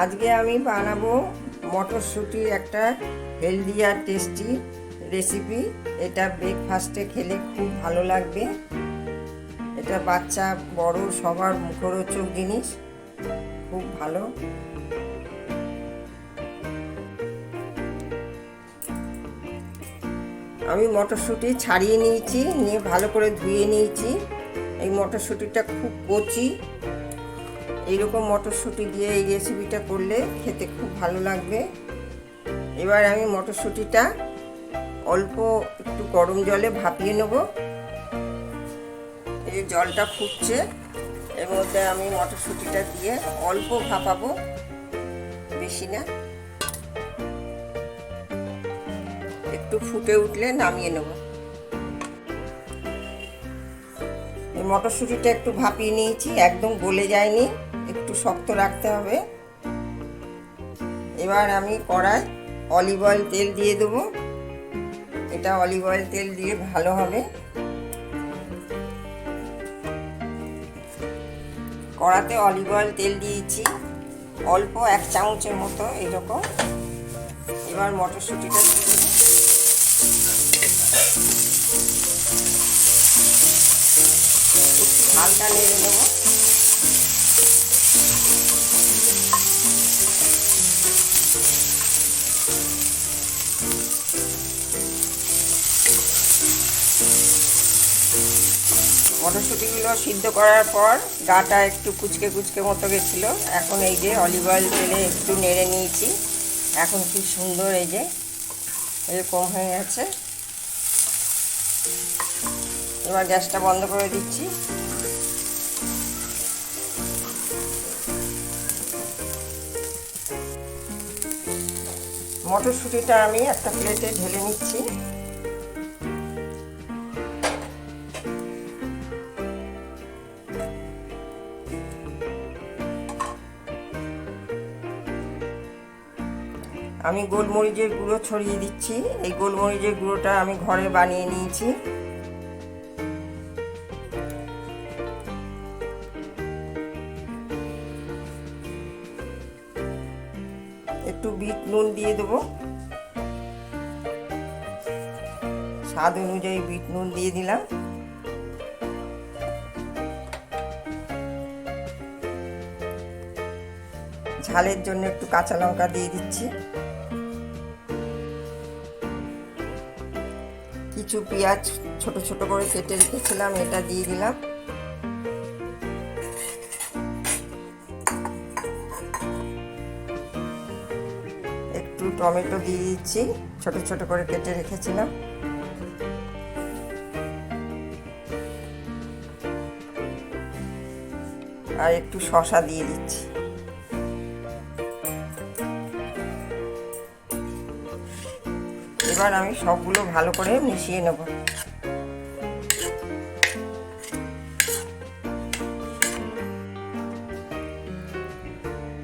আজকে আমি বানাবো মটরশুঁটির একটা হেলদি আর টেস্টি রেসিপি। এটা ব্রেকফাস্টে খেলে খুব ভালো লাগবে। এটা বাচ্চা বড় সবার মুখরোচক জিনিস, খুব ভালো। আমি মটরশুঁটি ছাড়িয়ে নিয়েছি, নিয়ে ভালো করে ধুয়ে নিয়েছি। এই মটরশুঁটিটা খুব কচি। এইরকম মটরশুঁটি দিয়ে এই রেসিপিটা করলে খেতে খুব ভালো লাগবে। এবার আমি মটরশুঁটিটা অল্প একটু গরম জলে ভাপিয়ে নেব। এই জলটা ফুটছে, এর মধ্যে আমি মটরশুঁটিটা দিয়ে অল্প ভাপাবো, বেশি না। একটু ফুটে উঠলে নামিয়ে নেব। এই মটরশুঁটিটা একটু ভাপিয়ে নিয়েছি, একদম গলে যায়নি, একটু শক্ত রাখতে হবে। এবার আমি কড়ায় অলিভ অয়েল তেল দিয়ে দেবো। এটা অলিভ অয়েল তেল দিয়ে ভালো হবে। কড়াতে অলিভ অয়েল তেল দিয়েছি অল্প 1 চামচের মতো এইরকম। এবার মটরশুঁটিটা দিয়ে দেবো। হালকা নেড়ে নেব। মটরশুঁটিগুলো সিদ্ধ করার পর গাটা একটু কুচকে কুচকে মতো গেছিলো। এখন এই যে অলিভ অয়েল তেলে একটু নেড়ে নিয়েছি, এখন কি সুন্দর এই যে এরকম হয়ে গেছে। এবার গ্যাসটা বন্ধ করে দিচ্ছি। মটরশুঁটিটা আমি একটা প্লেটে ঢেলে নিচ্ছি। আমি গোলমরিচের গুঁড়ো ছড়িয়ে দিচ্ছি। এই গোলমরিচের গুঁড়োটা আমি ঘরে বানিয়ে নিয়েছি। একটু বিট নুন দিয়ে দেবো, স্বাদ অনুযায়ী বিট নুন দিয়ে দিলাম। ঝালের জন্য একটু কাঁচা লঙ্কা দিয়ে দিচ্ছি। কিছু পেঁয়াজ ছোট ছোট করে কেটে রেখেছিলাম, এটা দিয়ে দিলাম। একটু টমেটো দিয়ে দিচ্ছি, ছোট ছোট করে কেটে রেখেছিলাম। আর একটু শসা দিয়ে দিচ্ছি। এবার আমি সবগুলো ভালো করে মিশিয়ে নেব।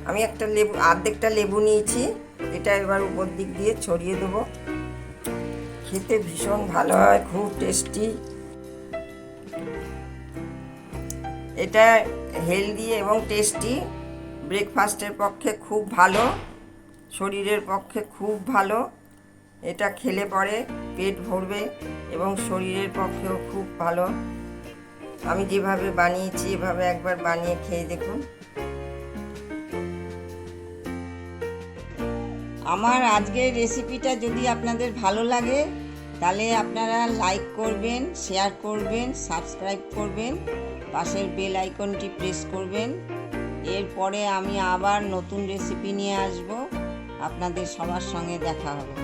আমি একটা লেবু, অর্ধেকটা লেবু নিয়েছি, এটা এবার উপর দিক দিয়ে ছড়িয়ে দেবো। খেতে ভীষণ ভালো হয়, খুব টেস্টি। এটা হেলদি এবং টেস্টি, ব্রেকফাস্টের পক্ষে খুব ভালো, শরীরের পক্ষে খুব ভালো। এটা খেলে পরে পেট ভরবে এবং শরীরের পক্ষেও খুব ভালো। আমি যেভাবে বানিয়েছি এভাবে একবার বানিয়ে খেয়ে দেখুন। আমার আজকের রেসিপিটা যদি আপনাদের ভালো লাগে তাহলে আপনারা লাইক করবেন, শেয়ার করবেন, সাবস্ক্রাইব করবেন, পাশের বেল আইকনটি প্রেস করবেন। এরপরে আমি আবার নতুন রেসিপি নিয়ে আসব, আপনাদের সবার সঙ্গে দেখা হবে।